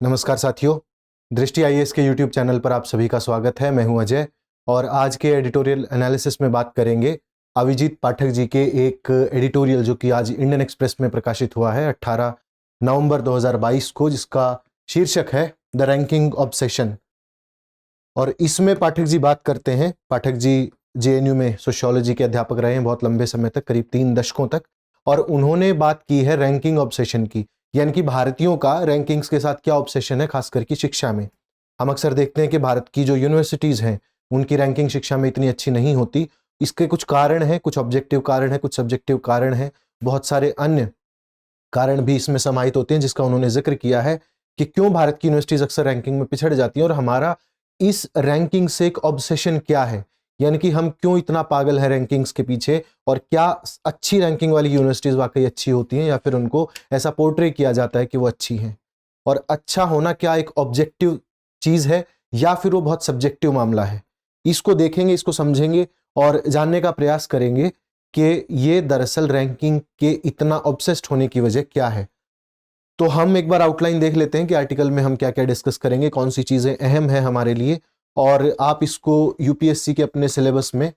नमस्कार साथियों, दृष्टि आईएएस के यूट्यूब चैनल पर आप सभी का स्वागत है। मैं हूं अजय और आज के एडिटोरियल एनालिसिस में बात करेंगे अभिजीत पाठक जी के एक एडिटोरियल जो कि आज इंडियन एक्सप्रेस में प्रकाशित हुआ है 18 नवंबर 2022 को, जिसका शीर्षक है द रैंकिंग ऑब्सेशन। और इसमें पाठक जी बात करते हैं। पाठक जी जेएनयू में सोशियोलॉजी के अध्यापक रहे हैं बहुत लंबे समय तक, करीब 3 दशकों तक, और उन्होंने बात की है रैंकिंग ऑब्सेशन की, यानी कि भारतीयों का रैंकिंग्स के साथ क्या ऑब्सेशन है, खास करके शिक्षा में। हम अक्सर देखते हैं कि भारत की जो यूनिवर्सिटीज हैं उनकी रैंकिंग शिक्षा में इतनी अच्छी नहीं होती। इसके कुछ कारण हैं, कुछ ऑब्जेक्टिव कारण हैं, कुछ सब्जेक्टिव कारण हैं, बहुत सारे अन्य कारण भी इसमें समाहित होते हैं, जिसका उन्होंने जिक्र किया है कि क्यों भारत की यूनिवर्सिटीज अक्सर रैंकिंग में पिछड़ जाती हैं और हमारा इस रैंकिंग से एक ऑब्सेशन क्या है, यानी कि हम क्यों इतना पागल है रैंकिंग्स के पीछे, और क्या अच्छी रैंकिंग वाली यूनिवर्सिटीज वाकई अच्छी होती हैं या फिर उनको ऐसा पोर्ट्रे किया जाता है कि वो अच्छी हैं। और अच्छा होना क्या एक ऑब्जेक्टिव चीज है या फिर वो बहुत सब्जेक्टिव मामला है। इसको देखेंगे, इसको समझेंगे और जानने का प्रयास करेंगे कि ये दरअसल रैंकिंग के इतना ऑब्सेस्ड होने की वजह क्या है। तो हम एक बार आउटलाइन देख लेते हैं कि आर्टिकल में हम क्या क्या डिस्कस करेंगे, कौन सी चीजें अहम है हमारे लिए, और आप इसको यूपीएससी के अपने सिलेबस में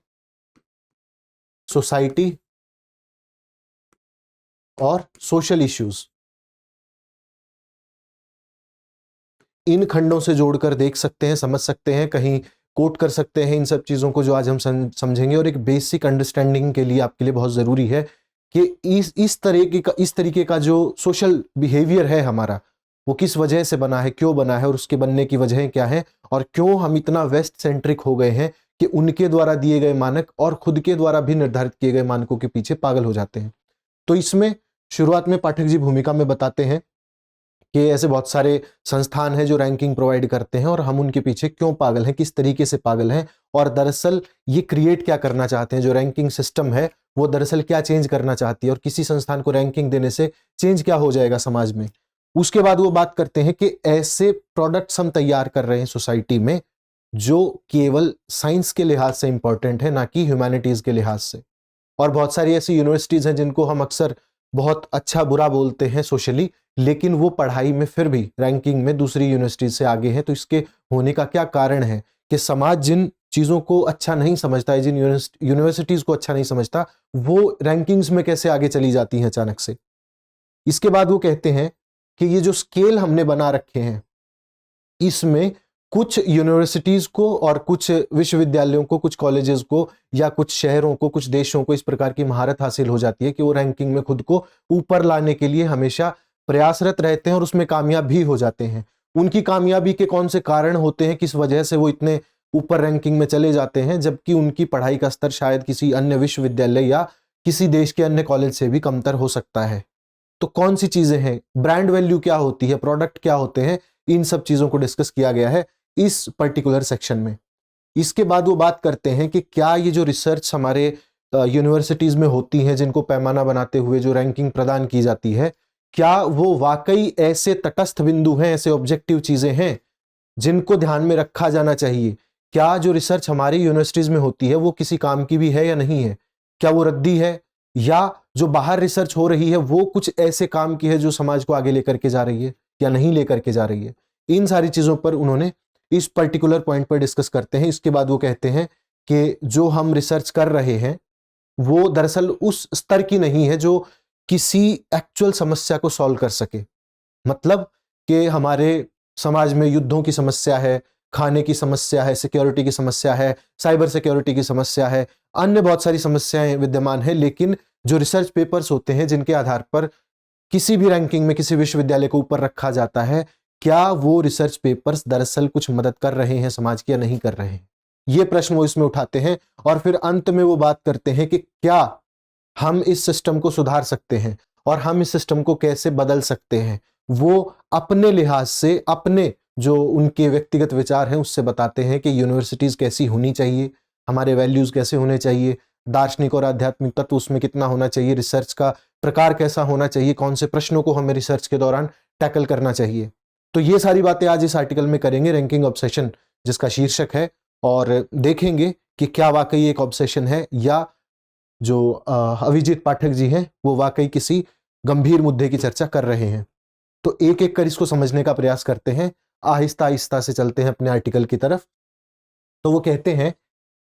सोसाइटी और सोशल इश्यूज इन खंडों से जोड़कर देख सकते हैं, समझ सकते हैं, कहीं कोट कर सकते हैं इन सब चीजों को जो आज हम समझेंगे। और एक बेसिक अंडरस्टैंडिंग के लिए आपके लिए बहुत जरूरी है कि इस तरीके का जो सोशल बिहेवियर है हमारा, वो किस वजह से बना है, क्यों बना है, और उसके बनने की वजहें क्या है, और क्यों हम इतना वेस्ट सेंट्रिक हो गए हैं कि उनके द्वारा दिए गए मानक और खुद के द्वारा भी निर्धारित किए गए मानकों के पीछे पागल हो जाते हैं। तो इसमें शुरुआत में पाठक जी भूमिका में बताते हैं कि ऐसे बहुत सारे संस्थान हैं जो रैंकिंग प्रोवाइड करते हैं और हम उनके पीछे क्यों पागल हैं, किस तरीके से पागल हैं, और दरअसल ये क्रिएट क्या करना चाहते हैं। जो रैंकिंग सिस्टम है वो दरअसल क्या चेंज करना चाहती है, और किसी संस्थान को रैंकिंग देने से चेंज क्या हो जाएगा समाज में। उसके बाद वो बात करते हैं कि ऐसे प्रोडक्ट्स हम तैयार कर रहे हैं सोसाइटी में जो केवल साइंस के लिहाज से इंपॉर्टेंट है, ना कि ह्यूमैनिटीज के लिहाज से। और बहुत सारी ऐसी यूनिवर्सिटीज हैं जिनको हम अक्सर बहुत अच्छा बुरा बोलते हैं सोशली, लेकिन वो पढ़ाई में फिर भी रैंकिंग में दूसरी यूनिवर्सिटीज से आगे हैं। तो इसके होने का क्या कारण है कि समाज जिन चीजों को अच्छा नहीं समझता है, जिन यूनिवर्सिटीज को अच्छा नहीं समझता, वो रैंकिंग्स में कैसे आगे चली जाती हैं अचानक से। इसके बाद वो कहते हैं कि ये जो स्केल हमने बना रखे हैं, इसमें कुछ यूनिवर्सिटीज को और कुछ विश्वविद्यालयों को, कुछ कॉलेजेस को या कुछ शहरों को, कुछ देशों को इस प्रकार की महारत हासिल हो जाती है कि वो रैंकिंग में खुद को ऊपर लाने के लिए हमेशा प्रयासरत रहते हैं और उसमें कामयाब भी हो जाते हैं। उनकी कामयाबी के कौन से कारण होते हैं, किस वजह से वो इतने ऊपर रैंकिंग में चले जाते हैं, जबकि उनकी पढ़ाई का स्तर शायद किसी अन्य विश्वविद्यालय या किसी देश के अन्य कॉलेज से भी कमतर हो सकता है। तो कौन सी चीजें हैं, ब्रांड वैल्यू क्या होती है, प्रोडक्ट क्या होते हैं, इन सब चीजों को डिस्कस किया गया है इस पर्टिकुलर सेक्शन में। इसके बाद वो बात करते हैं कि क्या ये जो रिसर्च हमारे यूनिवर्सिटीज में होती हैं, जिनको पैमाना बनाते हुए जो रैंकिंग प्रदान की जाती है, क्या वो वाकई ऐसे तटस्थ बिंदु हैं, ऐसे ऑब्जेक्टिव चीजें हैं जिनको ध्यान में रखा जाना चाहिए। क्या जो रिसर्च हमारी यूनिवर्सिटीज में होती है वो किसी काम की भी है या नहीं है, क्या वो रद्दी है, या जो बाहर रिसर्च हो रही है वो कुछ ऐसे काम की है जो समाज को आगे लेकर के जा रही है या नहीं लेकर के जा रही है। इन सारी चीजों पर उन्होंने इस पर्टिकुलर पॉइंट पर डिस्कस करते हैं। इसके बाद वो कहते हैं कि जो हम रिसर्च कर रहे हैं वो दरअसल उस स्तर की नहीं है जो किसी एक्चुअल समस्या को सॉल्व कर सके। मतलब कि हमारे समाज में युद्धों की समस्या है, खाने की समस्या है, सिक्योरिटी की समस्या है, साइबर सिक्योरिटी की समस्या है, अन्य बहुत सारी समस्याएं विद्यमान है, लेकिन जो रिसर्च पेपर्स होते हैं जिनके आधार पर किसी भी रैंकिंग में किसी विश्वविद्यालय को ऊपर रखा जाता है, क्या वो रिसर्च पेपर्स दरअसल कुछ मदद कर रहे हैं समाज की या नहीं कर रहे हैं, ये प्रश्न वो इसमें उठाते हैं। और फिर अंत में वो बात करते हैं कि क्या हम इस सिस्टम को सुधार सकते हैं और हम इस सिस्टम को कैसे बदल सकते हैं। वो अपने लिहाज से, अपने जो उनके व्यक्तिगत विचार हैं उससे बताते हैं कि यूनिवर्सिटीज कैसी होनी चाहिए, हमारे वैल्यूज कैसे होने चाहिए, दार्शनिक और आध्यात्मिक तत्व उसमें कितना होना चाहिए, रिसर्च का प्रकार कैसा होना चाहिए, कौन से प्रश्नों को हमें रिसर्च के दौरान टैकल करना चाहिए। तो ये सारी बातें आज इस आर्टिकल में करेंगे, रैंकिंग ऑब्सेशन जिसका शीर्षक है, और देखेंगे कि क्या वाकई एक ऑब्सेशन है या जो अभिजीत पाठक जी हैं वो वाकई किसी गंभीर मुद्दे की चर्चा कर रहे हैं। तो एक एक कर इसको समझने का प्रयास करते हैं, आहिस्ता आहिस्ता से चलते हैं अपने आर्टिकल की तरफ। तो वो कहते हैं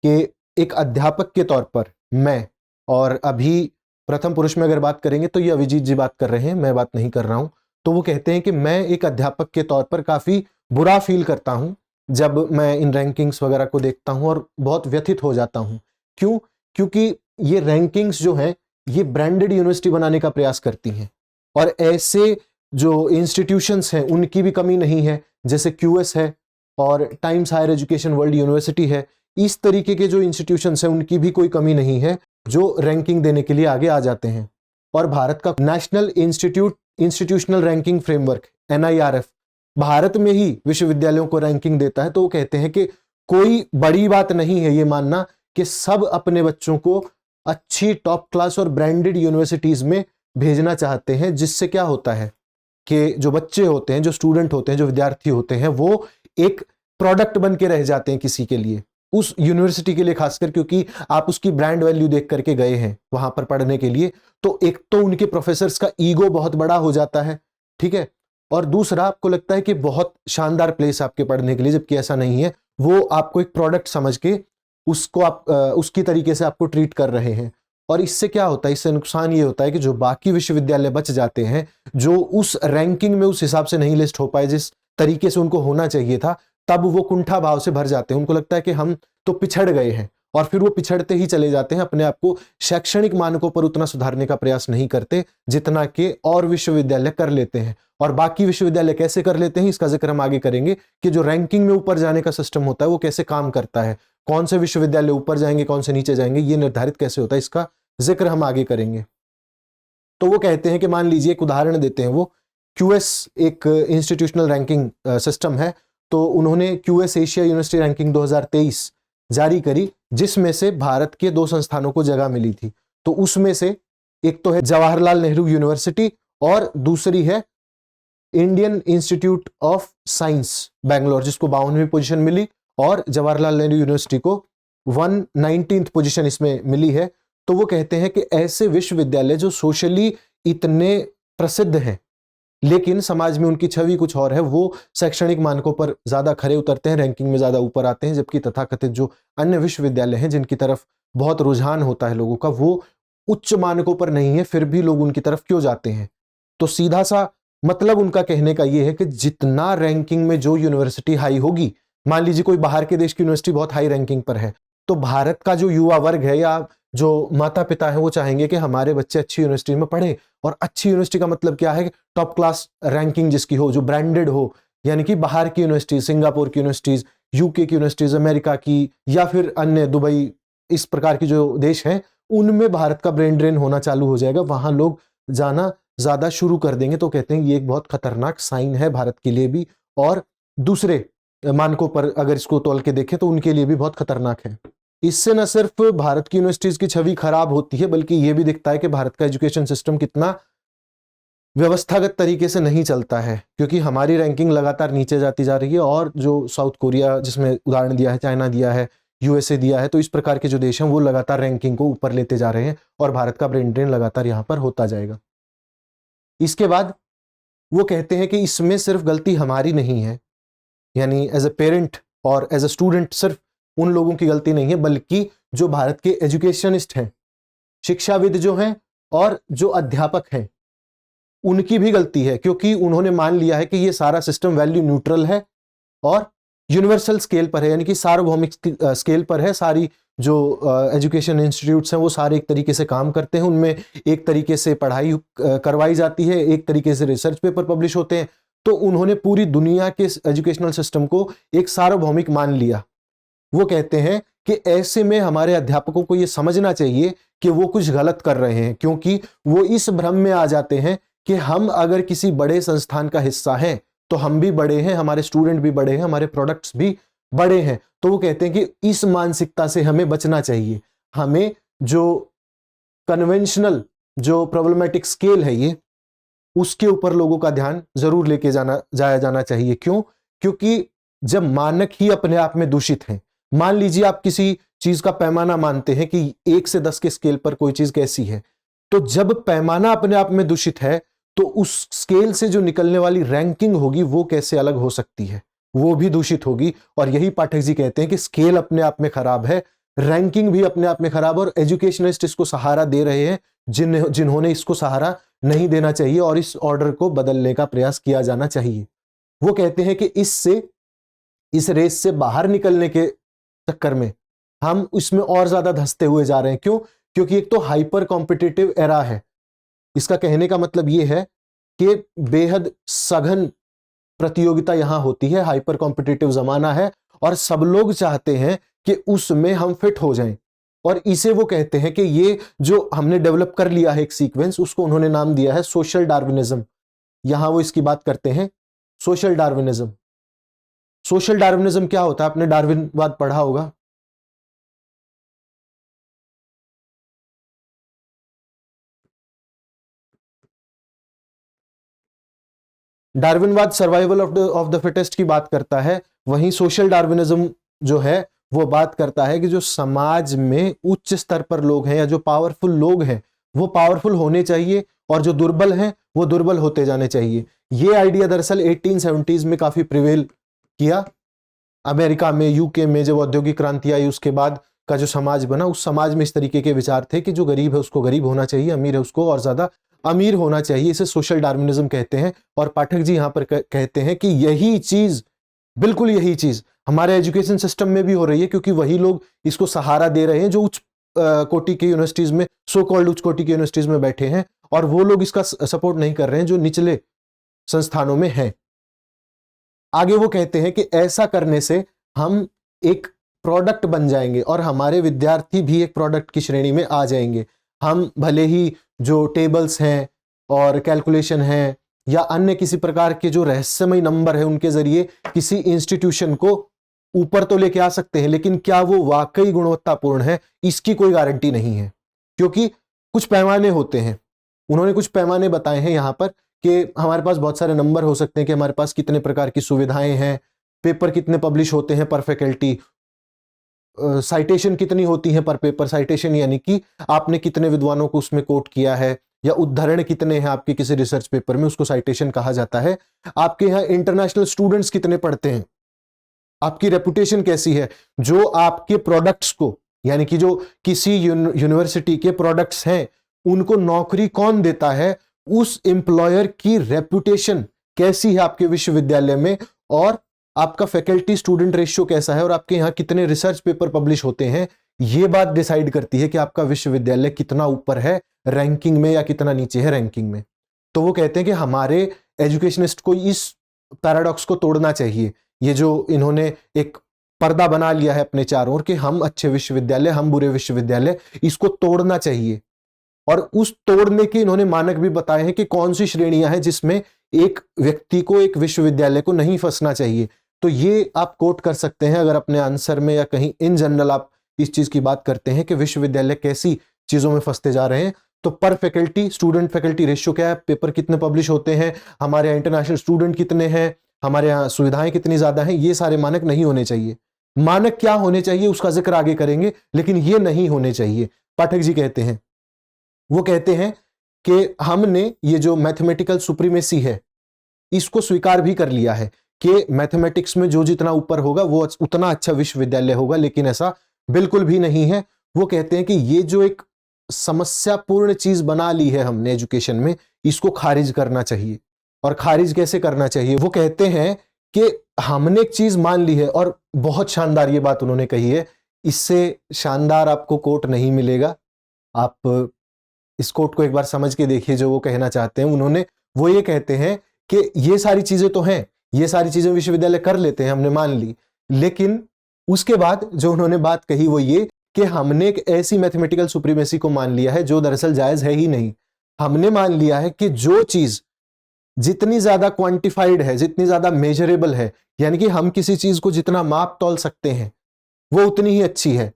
कि एक अध्यापक के तौर पर मैं, और अभी प्रथम पुरुष में अगर बात करेंगे तो ये अभिजीत जी बात कर रहे हैं, मैं बात नहीं कर रहा हूं। तो वो कहते हैं कि मैं एक अध्यापक के तौर पर काफी बुरा फील करता हूं जब मैं इन रैंकिंग्स वगैरह को देखता हूं, और बहुत व्यथित हो जाता हूं। क्यों? क्योंकि ये रैंकिंग्स जो हैं ये ब्रांडेड यूनिवर्सिटी बनाने का प्रयास करती हैं, और ऐसे जो इंस्टीट्यूशंस हैं उनकी भी कमी नहीं है, जैसे क्यूएस है और Times Higher Education World University है। इस तरीके के जो इंस्टीट्यूशंस हैं उनकी भी कोई कमी नहीं है जो रैंकिंग देने के लिए आगे आ जाते हैं। और भारत का national institutional ranking framework NIRF Bharat में ही विश्वविद्यालयों को रैंकिंग देता है। तो वो कहते हैं कि कोई बड़ी बात नहीं है ये मानना कि सब अपने बच्चों को अच्छी टॉप क्लास और ब्रांडेड यूनिवर्सिटीज में भेजना चाहते हैं, जिससे क्या होता है कि जो बच्चे होते हैं, जो स्टूडेंट होते हैं, जो विद्यार्थी होते हैं, वो एक प्रोडक्ट बन के रह जाते हैं किसी के लिए, उस यूनिवर्सिटी के लिए खासकर, क्योंकि आप उसकी ब्रांड वैल्यू देख करके गए हैं वहां पर पढ़ने के लिए। तो एक तो उनके प्रोफेसर्स का ईगो बहुत बड़ा हो जाता है, ठीक है, और दूसरा आपको लगता है कि बहुत शानदार प्लेस आपके पढ़ने के लिए, जबकि ऐसा नहीं है। वो आपको एक प्रोडक्ट समझ के उसको आप उसकी तरीके से आपको ट्रीट कर रहे हैं। और इससे क्या होता है, इससे नुकसान ये होता है कि जो बाकी विश्वविद्यालय बच जाते हैं, जो उस रैंकिंग में उस हिसाब से नहीं लिस्ट हो पाए जिस तरीके से उनको होना चाहिए था, तब वो कुंठा भाव से भर जाते हैं। उनको लगता है कि हम तो पिछड़ गए हैं, और फिर वो पिछड़ते ही चले जाते हैं, अपने आप को शैक्षणिक मानकों पर उतना सुधारने का प्रयास नहीं करते जितना कि और विश्वविद्यालय कर लेते हैं। और बाकी विश्वविद्यालय कैसे कर लेते हैं इसका जिक्र हम आगे करेंगे, कि जो रैंकिंग में ऊपर जाने का सिस्टम होता है वो कैसे काम करता है, कौन से विश्वविद्यालय ऊपर जाएंगे, कौन से नीचे जाएंगे, ये निर्धारित कैसे होता है, इसका जिक्र हम आगे करेंगे। तो वो कहते हैं कि मान लीजिए एक उदाहरण देते हैं, वो क्यूएस एक इंस्टीट्यूशनल रैंकिंग सिस्टम है। तो उन्होंने क्यूएस एशिया यूनिवर्सिटी रैंकिंग 2023 जारी करी, जिसमें से भारत के 2 संस्थानों को जगह मिली थी। तो उसमें से एक तो है जवाहरलाल नेहरू यूनिवर्सिटी, और दूसरी है Indian institute of science Bangalore, जिसको 52वीं पोजीशन मिली, और जवाहरलाल नेहरू यूनिवर्सिटी को 119th पोजीशन इसमें मिली है। तो वो कहते हैं कि ऐसे विश्वविद्यालय जो सोशली इतने प्रसिद्ध हैं लेकिन समाज में उनकी छवि कुछ और है, वो शैक्षणिक मानकों पर ज्यादा खरे उतरते हैं, रैंकिंग में ज्यादा ऊपर आते हैं, जबकि तथाकथित जो अन्य विश्वविद्यालय हैं जिनकी तरफ बहुत रुझान होता है लोगों का, वो उच्च मानकों पर नहीं है, फिर भी लोग उनकी तरफ क्यों जाते हैं। तो सीधा सा मतलब उनका कहने का यह है कि जितना रैंकिंग में जो यूनिवर्सिटी हाई होगी, मान लीजिए कोई बाहर के देश की यूनिवर्सिटी बहुत हाई रैंकिंग पर है, तो भारत का जो युवा वर्ग है या जो माता पिता है वो चाहेंगे कि हमारे बच्चे अच्छी यूनिवर्सिटी में पढ़े। और अच्छी यूनिवर्सिटी का मतलब क्या है, टॉप क्लास रैंकिंग जिसकी हो, जो ब्रांडेड हो, यानी कि बाहर की यूनिवर्सिटीज, सिंगापुर की यूनिवर्सिटीज, यूके की यूनिवर्सिटीज, अमेरिका की, या फिर अन्य दुबई, इस प्रकार की जो देश हैं उनमें भारत का ब्रेन ड्रेन होना चालू हो जाएगा, वहां लोग जाना ज्यादा शुरू कर देंगे। तो कहते हैं ये एक बहुत खतरनाक साइन है भारत के लिए भी, और दूसरे मानकों पर अगर इसको तौल के देखें तो उनके लिए भी बहुत खतरनाक है। इससे न सिर्फ भारत की यूनिवर्सिटीज की छवि खराब होती है, बल्कि यह भी दिखता है कि भारत का एजुकेशन सिस्टम कितना व्यवस्थागत तरीके से नहीं चलता है, क्योंकि हमारी रैंकिंग लगातार नीचे जाती जा रही है। और जो साउथ कोरिया, जिसमें उदाहरण दिया है, चाइना दिया है, यूएसए दिया है, तो इस प्रकार के जो देश हैं वो लगातार रैंकिंग को ऊपर लेते जा रहे हैं, और भारत का ब्रेन ड्रेन लगातार यहां पर होता जाएगा। इसके बाद वो कहते हैं कि इसमें सिर्फ गलती हमारी नहीं है, यानी एज ए पेरेंट और एज ए स्टूडेंट सिर्फ उन लोगों की गलती नहीं है, बल्कि जो भारत के एजुकेशनिस्ट हैं, शिक्षाविद जो हैं और जो अध्यापक हैं, उनकी भी गलती है, क्योंकि उन्होंने मान लिया है कि ये सारा सिस्टम वैल्यू न्यूट्रल है और यूनिवर्सल स्केल पर है, यानी कि सार्वभौमिक स्केल पर है। सारी जो एजुकेशन इंस्टीट्यूट्स हैं वो सारे एक तरीके से काम करते हैं, उनमें एक तरीके से पढ़ाई करवाई जाती है, एक तरीके से रिसर्च पेपर पब्लिश होते हैं। तो उन्होंने पूरी दुनिया के एजुकेशनल सिस्टम को एक सार्वभौमिक मान लिया। वो कहते हैं कि ऐसे में हमारे अध्यापकों को यह समझना चाहिए कि वो कुछ गलत कर रहे हैं, क्योंकि वो इस भ्रम में आ जाते हैं कि हम अगर किसी बड़े संस्थान का हिस्सा हैं तो हम भी बड़े हैं, हमारे स्टूडेंट भी बड़े हैं, हमारे प्रोडक्ट्स भी बड़े हैं। तो वो कहते हैं कि इस मानसिकता से हमें बचना चाहिए। हमें जो कन्वेंशनल जो प्रॉब्लमेटिक स्केल है ये, उसके ऊपर लोगों का ध्यान जरूर लेके जाया जाना चाहिए। क्यों? क्योंकि जब मानक ही अपने आप में दूषित हैं, मान लीजिए आप किसी चीज का पैमाना मानते हैं कि 1 से 10 के स्केल पर कोई चीज कैसी है, तो जब पैमाना अपने आप में दूषित है तो उस स्केल से जो निकलने वाली रैंकिंग होगी वो कैसे अलग हो सकती है, वो भी दूषित होगी। और यही पाठक जी कहते हैं कि स्केल अपने आप में खराब है, रैंकिंग भी अपने आप में खराब, और एजुकेशनिस्ट इसको सहारा दे रहे हैं जिन्होंने इसको सहारा नहीं देना चाहिए, और इस ऑर्डर को बदलने का प्रयास किया जाना चाहिए। वो कहते हैं कि इस रेस से बाहर निकलने के चक्कर में हम इसमें और ज्यादा धंसते हुए जा रहे हैं। क्यों? क्योंकि एक तो हाइपर कॉम्पिटिटिव एरा है। इसका कहने का मतलब यह है कि बेहद सघन प्रतियोगिता यहां होती है, हाइपर कॉम्पिटिटिव जमाना है, और सब लोग चाहते हैं कि उसमें हम फिट हो जाएं। और इसे वो कहते हैं कि ये जो हमने डेवलप कर लिया है एक सीक्वेंस, उसको उन्होंने नाम दिया है सोशल डार्विनिज्म। यहां वो इसकी बात करते हैं सोशल डार्विनिज्म। सोशल डार्विनिज्म क्या होता है? आपने डार्विनवाद पढ़ा होगा। डार्विनवाद सर्वाइवल ऑफ द फिटेस्ट की बात करता है, वहीं सोशल डार्विनिज्म जो है वो बात करता है कि जो समाज में उच्च स्तर पर लोग हैं या जो पावरफुल लोग हैं वो पावरफुल होने चाहिए, और जो दुर्बल हैं वो दुर्बल होते जाने चाहिए। ये आइडिया दरअसल 1870s में काफी प्रिवेल किया। अमेरिका में, यूके में जब औद्योगिक क्रांति आई उसके बाद का जो समाज बना, उस समाज में इस तरीके के विचार थे कि जो गरीब है उसको गरीब होना चाहिए, अमीर है उसको और ज्यादा अमीर होना चाहिए। इसे सोशल डार्विनिज्म कहते हैं। और पाठक जी यहां पर कहते हैं कि यही चीज, बिल्कुल यही चीज हमारे एजुकेशन सिस्टम में भी हो रही है, क्योंकि वही लोग इसको सहारा दे रहे हैं जो उच्च कोटि की यूनिवर्सिटीज में, सो कॉल्ड उच्च कोटि की यूनिवर्सिटीज में बैठे हैं, और वो लोग इसका सपोर्ट नहीं कर रहे हैं जो निचले संस्थानों में हैं। आगे वो कहते हैं कि ऐसा करने से हम एक प्रोडक्ट बन जाएंगे और हमारे विद्यार्थी भी एक प्रोडक्ट की श्रेणी में आ जाएंगे। हम भले ही जो टेबल्स हैं और कैलकुलेशन हैं या अन्य किसी प्रकार के जो रहस्यमय नंबर है उनके जरिए किसी इंस्टीट्यूशन को ऊपर तो लेके आ सकते हैं, लेकिन क्या वो वाकई गुणवत्तापूर्ण है इसकी कोई गारंटी नहीं है, क्योंकि कुछ पैमाने होते हैं। उन्होंने कुछ पैमाने बताए हैं यहां पर कि हमारे पास बहुत सारे नंबर हो सकते हैं कि हमारे पास कितने प्रकार की सुविधाएं हैं, पेपर कितने पब्लिश होते हैं पर फैकल्टी, साइटेशन कितनी होती है पर पेपर। साइटेशन यानी कि आपने कितने विद्वानों को उसमें कोट किया है, या उद्धरण कितने हैं आपके किसी रिसर्च पेपर में, उसको साइटेशन कहा जाता है। आपके यहाँ इंटरनेशनल स्टूडेंट्स कितने पढ़ते हैं, आपकी रेपुटेशन कैसी है, जो आपके प्रोडक्ट्स को, यानी कि जो किसी यूनिवर्सिटी के प्रोडक्ट्स हैं उनको नौकरी कौन देता है, उस एम्प्लॉयर की रेपुटेशन कैसी है आपके विश्वविद्यालय में, और आपका फैकल्टी स्टूडेंट रेशियो कैसा है, और आपके यहाँ कितने रिसर्च पेपर पब्लिश होते हैं। ये बात डिसाइड करती है कि आपका विश्वविद्यालय कितना ऊपर है रैंकिंग में या कितना नीचे है रैंकिंग में। तो वो कहते हैं कि हमारे एजुकेशनिस्ट को इस पैराडॉक्स को तोड़ना चाहिए। ये जो इन्होंने एक पर्दा बना लिया है अपने चारों ओर कि हम अच्छे विश्वविद्यालय, हम बुरे विश्वविद्यालय, इसको तोड़ना चाहिए। और उस तोड़ने के इन्होंने मानक भी बताए हैं कि कौन सी श्रेणियां हैं जिसमें एक व्यक्ति को, एक विश्वविद्यालय को नहीं फंसना चाहिए। तो ये आप कोट कर सकते हैं अगर अपने आंसर में या कहीं इन जनरल आप इस चीज की बात करते हैं कि विश्वविद्यालय कैसी चीजों में फंसते जा रहे हैं, तो पर फैकल्टी स्टूडेंट फैकल्टी रेशियो क्या है, पेपर कितने पब्लिश होते हैं, हमारे यहाँ इंटरनेशनल स्टूडेंट कितने हैं, हमारे यहाँ सुविधाएं कितनी ज्यादा हैं, ये सारे मानक नहीं होने चाहिए। मानक क्या होने चाहिए उसका जिक्र आगे करेंगे, लेकिन ये नहीं होने चाहिए। पाठक जी कहते हैं, वो कहते हैं कि हमने ये जो मैथमेटिकल सुप्रीमेसी है इसको स्वीकार भी कर लिया है कि मैथमेटिक्स में जो जितना ऊपर होगा वो उतना अच्छा विश्वविद्यालय होगा, लेकिन ऐसा बिल्कुल भी नहीं है। वो कहते हैं कि ये जो एक समस्यापूर्ण चीज बना ली है हमने एजुकेशन में, इसको खारिज करना चाहिए। और खारिज कैसे करना चाहिए? वो कहते हैं कि हमने एक चीज मान ली है, और बहुत शानदार ये बात उन्होंने कही है, इससे शानदार आपको कोट नहीं मिलेगा। आप इस कोट को एक बार समझ के देखिए जो वो कहना चाहते हैं। उन्होंने, वो ये कहते हैं कि ये सारी चीजें तो हैं, ये सारी चीजें विश्वविद्यालय कर लेते हैं, हमने मान ली, लेकिन उसके बाद जो उन्होंने बात कही वो ये कि हमने एक ऐसी मैथमेटिकल सुप्रीमेसी को मान लिया है जो दरअसल जायज है ही नहीं। हमने मान लिया है कि जो चीज जितनी ज्यादा क्वांटिफाइड है, जितनी ज्यादा मेजरेबल है, यानी कि हम किसी चीज को जितना माप तौल सकते हैं वो उतनी ही अच्छी है।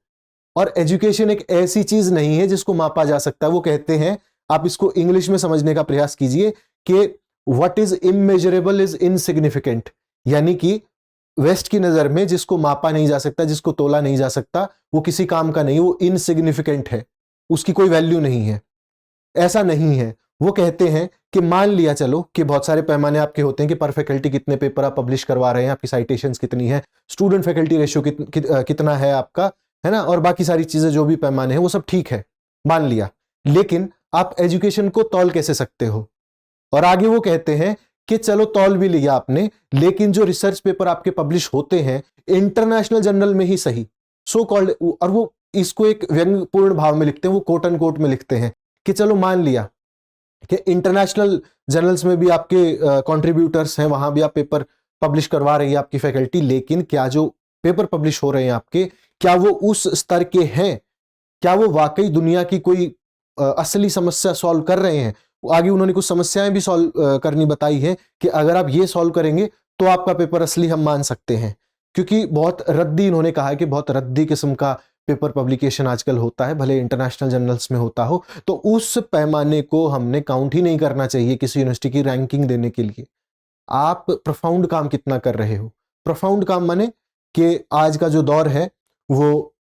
और एजुकेशन एक ऐसी चीज नहीं है जिसको मापा जा सकता है। वो कहते हैं, आप इसको इंग्लिश में समझने का प्रयास कीजिए कि what is immeasurable is insignificant, यानी कि वेस्ट की नजर में जिसको मापा नहीं जा सकता, जिसको तोला नहीं जा सकता, वो किसी काम का नहीं, वो इनसिग्निफिकेंट है, उसकी कोई वैल्यू नहीं है। ऐसा नहीं है। वो कहते हैं कि मान लिया चलो कि बहुत सारे पैमाने आपके होते हैं कि पर फैकल्टी कितने पेपर आप पब्लिश करवा रहे हैं, आपकी साइटेशंस कितनी है, स्टूडेंट फैकल्टी रेशियो कितना है आपका, है ना, और बाकी सारी चीजें जो भी पैमाने हैं वो सब ठीक है, मान लिया। लेकिन आप एजुकेशन को तौल कैसे सकते हो? और आगे वो कहते हैं कि चलो तौल भी लिया आपने, लेकिन जो रिसर्च पेपर आपके पब्लिश होते हैं इंटरनेशनल जर्नल में ही सही, सो कॉल्ड, और वो इसको एक व्यंग्यपूर्ण भाव में लिखते हैं, वो कोट एंड कोट में लिखते हैं कि चलो मान लिया कि इंटरनेशनल जर्नल्स में भी आपके कंट्रीब्यूटर्स हैं, वहां भी आप पेपर पब्लिश करवा रही है आपकी फैकल्टी, लेकिन क्या जो पेपर पब्लिश हो रहे हैं आपके, क्या वो उस स्तर के हैं? क्या वो वाकई दुनिया की कोई असली समस्या सॉल्व कर रहे हैं? आगे उन्होंने कुछ समस्याएं भी सॉल्व करनी बताई है कि अगर आप ये सॉल्व करेंगे तो आपका पेपर असली हम मान सकते हैं। क्योंकि बहुत रद्दी, इन्होंने कहा है कि बहुत रद्दी किस्म का पेपर पब्लिकेशन आजकल होता है, भले इंटरनेशनल जर्नल्स में होता हो, तो उस पैमाने को हमने काउंट ही नहीं करना चाहिए किसी यूनिवर्सिटी की रैंकिंग देने के लिए। आप प्रोफाउंड काम कितना कर रहे हो? प्रोफाउंड काम माने कि आज का जो दौर है वो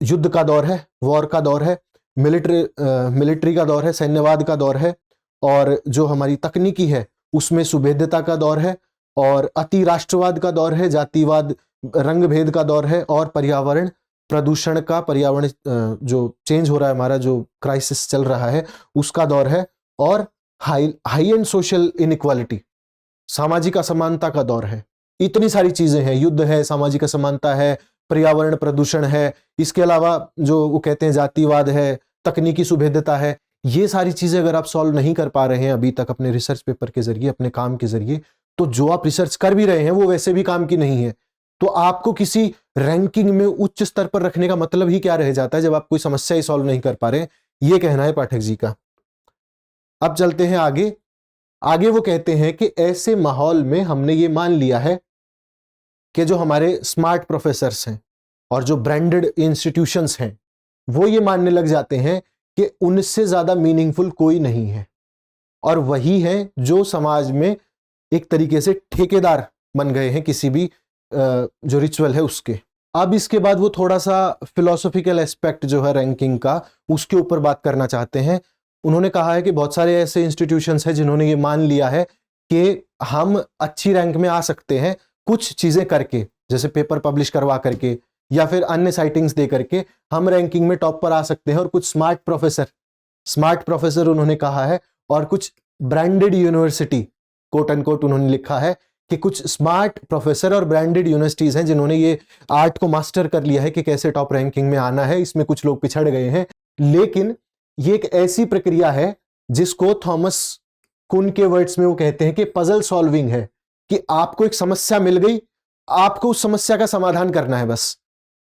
युद्ध का दौर है, वॉर का दौर है, मिलिट्री का दौर है, सैन्यवाद का दौर है, और जो हमारी तकनीकी है उसमें सुभेद्यता का दौर है, और अति राष्ट्रवाद का दौर है, जातिवाद, रंग भेद का दौर है, और पर्यावरण प्रदूषण का, पर्यावरण जो चेंज हो रहा है, हमारा जो क्राइसिस चल रहा है उसका दौर है, और हाई एंड सोशल इनइक्वालिटी, सामाजिक असमानता का दौर है। इतनी सारी चीजें हैं, युद्ध है, सामाजिक असमानता है, पर्यावरण प्रदूषण है, इसके अलावा जो वो कहते हैं जातिवाद है, तकनीकी सुभेद्यता है। ये सारी चीजें अगर आप सॉल्व नहीं कर पा रहे हैं अभी तक अपने रिसर्च पेपर के जरिए, अपने काम के जरिए, तो जो आप रिसर्च कर भी रहे हैं वो वैसे भी काम की नहीं है। तो आपको किसी रैंकिंग में उच्च स्तर पर रखने का मतलब ही क्या रह जाता है जब आप कोई समस्या ही सॉल्व नहीं कर पा रहे हैं? ये कहना है पाठक जी का। अब चलते हैं आगे। आगे वो कहते हैं कि ऐसे माहौल में हमने ये मान लिया है कि जो हमारे स्मार्ट प्रोफेसर्स हैं और जो ब्रांडेड इंस्टीट्यूशंस हैं वो ये मानने लग जाते हैं कि उनसे ज्यादा मीनिंगफुल कोई नहीं है, और वही है जो समाज में एक तरीके से ठेकेदार बन गए हैं किसी भी जो रिचुअल है उसके। अब इसके बाद वो थोड़ा सा फिलोसॉफिकल एस्पेक्ट जो है रैंकिंग का, उसके ऊपर बात करना चाहते हैं। उन्होंने कहा है कि बहुत सारे ऐसे इंस्टीट्यूशंस हैं जिन्होंने ये मान लिया है कि हम अच्छी रैंक में आ सकते हैं कुछ चीजें करके, जैसे पेपर पब्लिश करवा करके या फिर अन्य साइटिंग्स दे करके हम रैंकिंग में टॉप पर आ सकते हैं। और कुछ स्मार्ट प्रोफेसर उन्होंने कहा है, और कुछ branded university, quote and quote उन्होंने लिखा है कि कुछ स्मार्ट प्रोफेसर और ब्रांडेड यूनिवर्सिटीज हैं जिन्होंने ये आर्ट को मास्टर कर लिया है कि कैसे टॉप रैंकिंग में आना है। इसमें कुछ लोग पिछड़ गए हैं, लेकिन ये एक ऐसी प्रक्रिया है जिसको थॉमस कुन के वर्ड्स में वो कहते हैं कि पजल सॉल्विंग है, कि आपको एक समस्या मिल गई, आपको उस समस्या का समाधान करना है, बस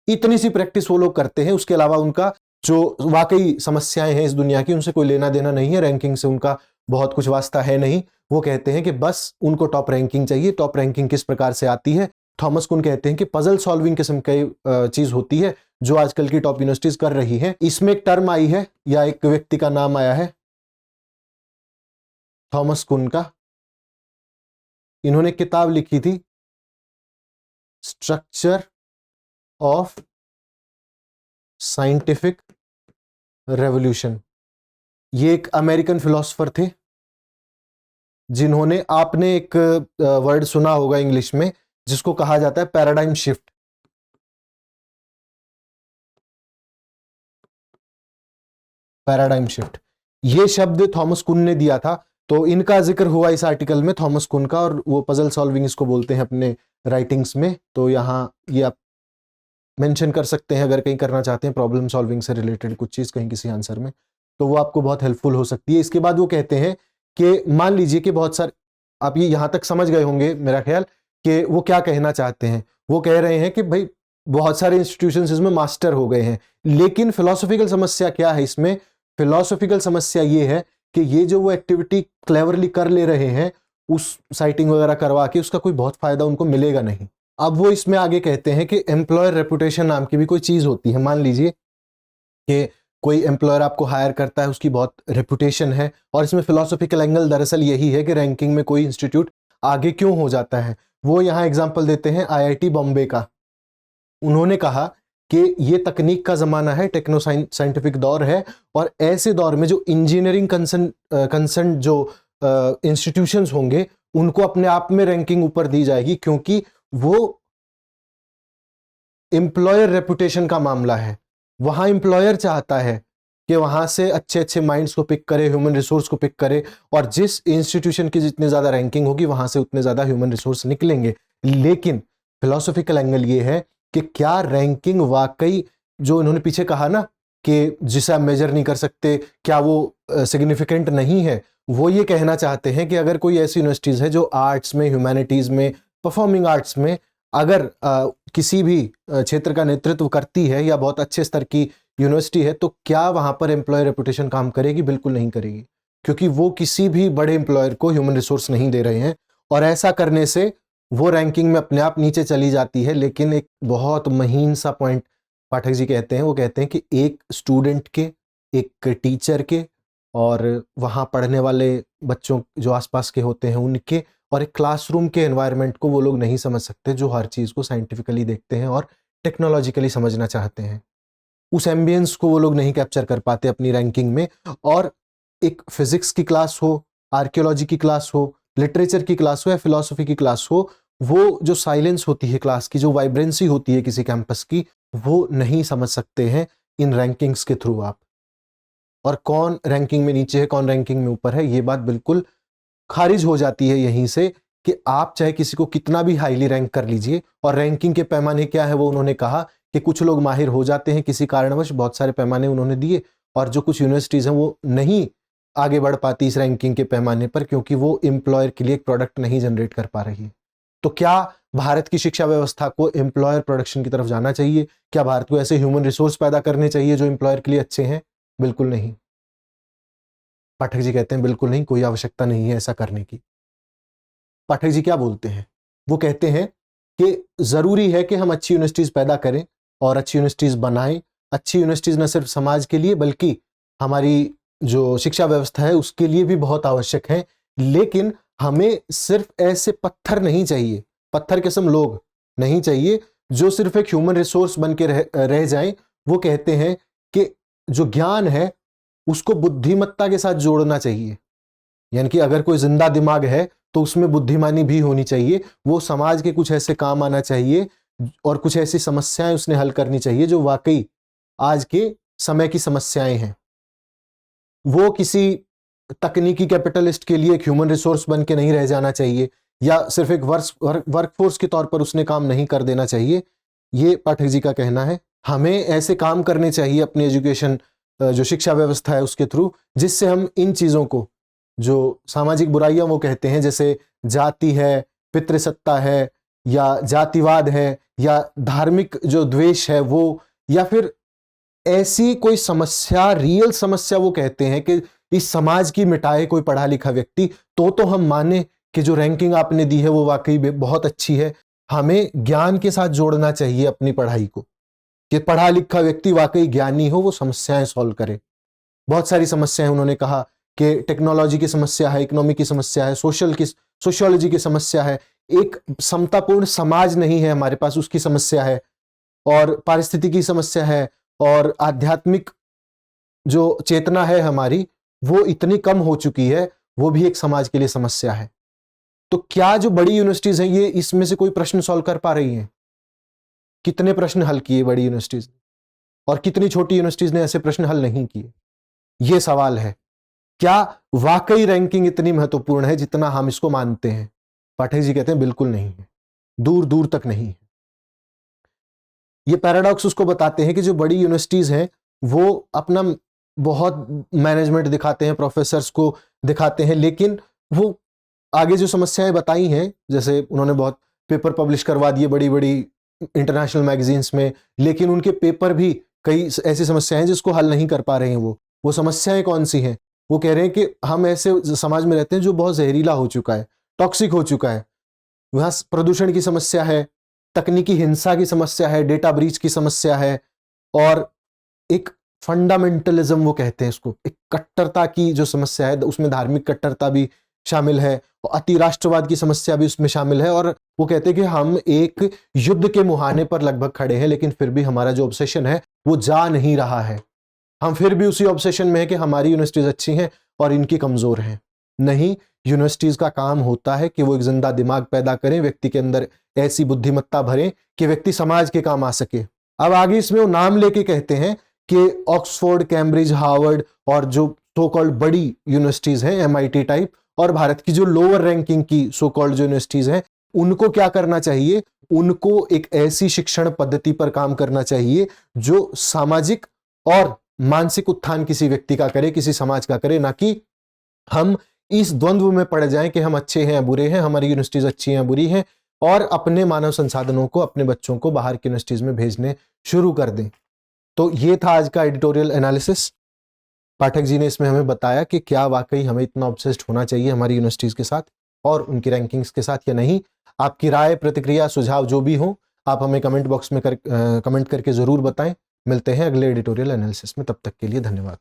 इतनी सी प्रैक्टिस वो लोग करते हैं। उसके अलावा उनका जो वाकई समस्याएं हैं इस दुनिया की उनसे कोई लेना देना नहीं है, रैंकिंग से उनका बहुत कुछ वास्ता है नहीं। वो कहते हैं कि बस उनको टॉप रैंकिंग चाहिए। टॉप रैंकिंग किस प्रकार से आती है? थॉमस कुन कहते हैं कि पजल सॉल्विंग किस्म की चीज होती है जो आजकल की टॉप यूनिवर्सिटीज कर रही है। इसमें एक टर्म आई है या एक व्यक्ति का नाम आया है थॉमस कुन का। इन्होंने किताब लिखी थी स्ट्रक्चर ऑफ साइंटिफिक रेवोल्यूशन। ये एक अमेरिकन फिलोसोफर थे जिन्होंने, आपने एक वर्ड सुना होगा इंग्लिश में जिसको कहा जाता है पैराडाइम शिफ्ट। पैराडाइम शिफ्ट ये शब्द थॉमस कुन ने दिया था, तो इनका जिक्र हुआ इस आर्टिकल में थॉमस कुन का, और वो पजल सॉल्विंग इसको बोलते हैं अपने राइटिंग्स में। तो यहाँ ये आप मेंशन कर सकते हैं अगर कहीं करना चाहते हैं प्रॉब्लम सॉल्विंग से रिलेटेड कुछ चीज कहीं किसी आंसर में, तो वो आपको बहुत हेल्पफुल हो सकती है। इसके बाद वो कहते हैं कि मान लीजिए कि बहुत सारे, आप ये यहां तक समझ गए होंगे मेरा ख्याल कि वो क्या कहना चाहते हैं। वो कह रहे हैं कि भाई बहुत सारे इंस्टीट्यूशंस इसमें मास्टर हो गए हैं, लेकिन फिलोसॉफिकल समस्या क्या है इसमें? फिलोसॉफिकल समस्या ये है कि ये जो वो एक्टिविटी क्लेवरली कर ले रहे हैं, उस साइटिंग वगैरह करवा के उसका कोई बहुत फायदा उनको मिलेगा नहीं। अब वो इसमें आगे कहते हैं कि एम्प्लॉयर रेपुटेशन नाम की भी कोई चीज होती है। मान लीजिए कि कोई एम्प्लॉयर आपको हायर करता है, उसकी बहुत रेपुटेशन है, और इसमें फिलोसॉफिकल एंगल दरअसल यही है कि रैंकिंग में कोई इंस्टीट्यूट आगे क्यों हो जाता है। वो यहाँ एग्जांपल देते हैं आईआईटी बॉम्बे का। उन्होंने कहा कि ये तकनीक का ज़माना है, टेक्नो साइंटिफिक दौर है, और ऐसे दौर में जो इंजीनियरिंग कंसर्न जो इंस्टीट्यूशंस होंगे उनको अपने आप में रैंकिंग ऊपर दी जाएगी, क्योंकि वो एम्प्लॉयर रेपुटेशन का मामला है। वहां एम्प्लॉयर चाहता है कि वहां से अच्छे अच्छे माइंड्स को पिक करे, ह्यूमन रिसोर्स को पिक करे, और जिस इंस्टीट्यूशन की जितनी ज्यादा रैंकिंग होगी वहां से उतने ज्यादा ह्यूमन रिसोर्स निकलेंगे। लेकिन फिलोसॉफिकल एंगल ये है कि क्या रैंकिंग वाकई, जो इन्होंने पीछे कहा ना कि जिसे आप मेजर नहीं कर सकते, क्या वो सिग्निफिकेंट नहीं है? वो ये कहना चाहते हैं कि अगर कोई ऐसी यूनिवर्सिटीज है जो आर्ट्स में, ह्यूमैनिटीज में, परफॉर्मिंग आर्ट्स में अगर किसी भी क्षेत्र का नेतृत्व करती है या बहुत अच्छे स्तर की यूनिवर्सिटी है, तो क्या वहां पर एम्प्लॉयर रेपुटेशन काम करेगी? बिल्कुल नहीं करेगी, क्योंकि वो किसी भी बड़े एम्प्लॉयर को ह्यूमन रिसोर्स नहीं दे रहे हैं, और ऐसा करने से वो रैंकिंग में अपने आप नीचे चली जाती है। लेकिन एक बहुत महीन सा पॉइंट पाठक जी कहते हैं, वो कहते हैं कि एक स्टूडेंट के, एक टीचर के, और वहाँ पढ़ने वाले बच्चों जो आसपास के होते हैं उनके, और एक क्लासरूम के एनवायरनमेंट को वो लोग नहीं समझ सकते, जो हर चीज़ को साइंटिफिकली देखते हैं और टेक्नोलॉजिकली समझना चाहते हैं। उस एम्बियंस को वो लोग नहीं कैप्चर कर पाते अपनी रैंकिंग में। और एक फिजिक्स की क्लास हो, आर्कियोलॉजी की क्लास हो, लिटरेचर की क्लास हो या फिलॉसफी की क्लास हो, वो जो साइलेंस होती है क्लास की, जो वाइब्रेंसी होती है किसी कैंपस की, वो नहीं समझ सकते हैं इन रैंकिंग्स के थ्रू आप। और कौन रैंकिंग में नीचे है, कौन रैंकिंग में ऊपर है, ये बात बिल्कुल खारिज हो जाती है यहीं से, कि आप चाहे किसी को कितना भी हाईली रैंक कर लीजिए। और रैंकिंग के पैमाने क्या है वो उन्होंने कहा कि कुछ लोग माहिर हो जाते हैं किसी कारणवश, बहुत सारे पैमाने उन्होंने दिए, और जो कुछ यूनिवर्सिटीज़ हैं वो नहीं आगे बढ़ पाती इस रैंकिंग के पैमाने पर, क्योंकि वो एम्प्लॉयर के लिए एक प्रोडक्ट नहीं जनरेट कर पा रही है। तो क्या भारत की शिक्षा व्यवस्था को एम्प्लॉयर प्रोडक्शन की तरफ जाना चाहिए? क्या भारत को ऐसे ह्यूमन रिसोर्स पैदा करने चाहिए जो एम्प्लॉयर के लिए अच्छे हैं? बिल्कुल नहीं। पाठक जी कहते हैं बिल्कुल नहीं, कोई आवश्यकता नहीं है ऐसा करने की। पाठक जी क्या बोलते हैं? वो कहते हैं कि जरूरी है कि हम अच्छी यूनिवर्सिटीज पैदा करें और अच्छी यूनिवर्सिटीज बनाएं। अच्छी यूनिवर्सिटीज न सिर्फ समाज के लिए बल्कि हमारी जो शिक्षा व्यवस्था है उसके लिए भी बहुत आवश्यक है। लेकिन हमें सिर्फ ऐसे पत्थर नहीं चाहिए, पत्थर किस्म लोग नहीं चाहिए जो सिर्फ एक ह्यूमन रिसोर्स बन के रह जाएं। वो कहते हैं कि जो ज्ञान है उसको बुद्धिमत्ता के साथ जोड़ना चाहिए, यानी कि अगर कोई जिंदा दिमाग है तो उसमें बुद्धिमानी भी होनी चाहिए। वो समाज के कुछ ऐसे काम आना चाहिए और कुछ ऐसी समस्याएं उसने हल करनी चाहिए जो वाकई आज के समय की समस्याएं हैं। वो किसी तकनीकी कैपिटलिस्ट के लिए एक ह्यूमन रिसोर्स बन के नहीं रह जाना चाहिए, या सिर्फ एक वर्कफोर्स के तौर पर उसने काम नहीं कर देना चाहिए। ये पाठक जी का कहना है। हमें ऐसे काम करने चाहिए अपनी एजुकेशन, जो शिक्षा व्यवस्था है उसके थ्रू, जिससे हम इन चीज़ों को, जो सामाजिक बुराइयां वो कहते हैं, जैसे जाति है, पितृसत्ता है, या जातिवाद है, या धार्मिक जो द्वेष है वो, या फिर ऐसी कोई समस्या, रियल समस्या वो कहते हैं कि इस समाज की मिटाए कोई पढ़ा लिखा व्यक्ति, तो हम माने कि जो रैंकिंग आपने दी है वो वाकई बहुत अच्छी है। हमें ज्ञान के साथ जोड़ना चाहिए अपनी पढ़ाई को, कि पढ़ा लिखा व्यक्ति वाकई ज्ञानी हो, वो समस्याएं सॉल्व करे। बहुत सारी समस्याएं उन्होंने कहा कि टेक्नोलॉजी की समस्या है, इकोनॉमी की समस्या है, सोशियोलॉजी की समस्या है, एक समतापूर्ण समाज नहीं है हमारे पास उसकी समस्या है, और पारिस्थितिकी समस्या है, और आध्यात्मिक जो चेतना है हमारी वो इतनी कम हो चुकी है, वो भी एक समाज के लिए समस्या है। तो क्या जो बड़ी यूनिवर्सिटीज हैं ये इसमें से कोई प्रश्न सॉल्व कर पा रही हैं? कितने प्रश्न हल किए बड़ी यूनिवर्सिटीज, और कितनी छोटी यूनिवर्सिटीज ने ऐसे प्रश्न हल नहीं किए? ये सवाल है। क्या वाकई रैंकिंग इतनी महत्वपूर्ण है जितना हम इसको मानते हैं? पाठक जी कहते हैं बिल्कुल नहीं है, दूर दूर तक नहीं है। ये पैराडॉक्स उसको बताते हैं कि जो बड़ी यूनिवर्सिटीज हैं वो अपना बहुत मैनेजमेंट दिखाते हैं, प्रोफेसर्स को दिखाते हैं, लेकिन वो आगे जो समस्याएं बताई हैं, जैसे उन्होंने बहुत पेपर पब्लिश करवा दिए बड़ी बड़ी इंटरनेशनल मैगजीन्स में, लेकिन उनके पेपर भी कई ऐसी समस्याएं हैं जिसको हल नहीं कर पा रहे हैं। वो समस्याएं कौन सी हैं? वो कह रहे हैं कि हम ऐसे समाज में रहते हैं जो बहुत जहरीला हो चुका है, टॉक्सिक हो चुका है। वहां प्रदूषण की समस्या है, तकनीकी हिंसा की समस्या है, डेटा ब्रीच की समस्या है, और एक फंडामेंटलिज्म वो कहते हैं इसको, एक कट्टरता की जो समस्या है, उसमें धार्मिक कट्टरता भी शामिल है, अति राष्ट्रवाद की समस्या भी उसमें शामिल है। और वो कहते हैं कि हम एक युद्ध के मुहाने पर लगभग खड़े हैं, लेकिन फिर भी हमारा जो ऑब्सेशन है वो जा नहीं रहा है। हम फिर भी उसी ऑब्सेशन में है कि हमारी यूनिवर्सिटीज अच्छी हैं और इनकी कमजोर हैं। नहीं, यूनिवर्सिटीज का काम होता है कि वो एक जिंदा दिमाग पैदा करें, व्यक्ति के अंदर ऐसी बुद्धिमत्ता भरें कि व्यक्ति समाज के काम आ सके। अब आगे इसमें वो नाम लेके कहते हैं कि ऑक्सफोर्ड, कैम्ब्रिज, हार्वर्ड और जो सो कॉल्ड बड़ी यूनिवर्सिटीज हैं MIT टाइप, और भारत की जो लोअर रैंकिंग की सो कॉल्ड जो यूनिवर्सिटीज हैं, उनको क्या करना चाहिए? उनको एक ऐसी शिक्षण पद्धति पर काम करना चाहिए जो सामाजिक और मानसिक उत्थान किसी व्यक्ति का करे, किसी समाज का करे, ना कि हम इस द्वंद्व में पड़ जाएं कि हम अच्छे हैं या बुरे हैं, हमारी यूनिवर्सिटीज अच्छी हैं या बुरी हैं, और अपने मानव संसाधनों को, अपने बच्चों को बाहर की यूनिवर्सिटीज में भेजने शुरू कर दें। तो ये था आज का एडिटोरियल एनालिसिस। पाठक जी ने इसमें हमें बताया कि क्या वाकई हमें इतना ऑब्सेस्ड होना चाहिए हमारी यूनिवर्सिटीज के साथ और उनकी रैंकिंग्स के साथ या नहीं। आपकी राय, प्रतिक्रिया, सुझाव जो भी हो, आप हमें कमेंट बॉक्स में कमेंट करके जरूर बताएं। मिलते हैं अगले एडिटोरियल एनालिसिस में, तब तक के लिए धन्यवाद।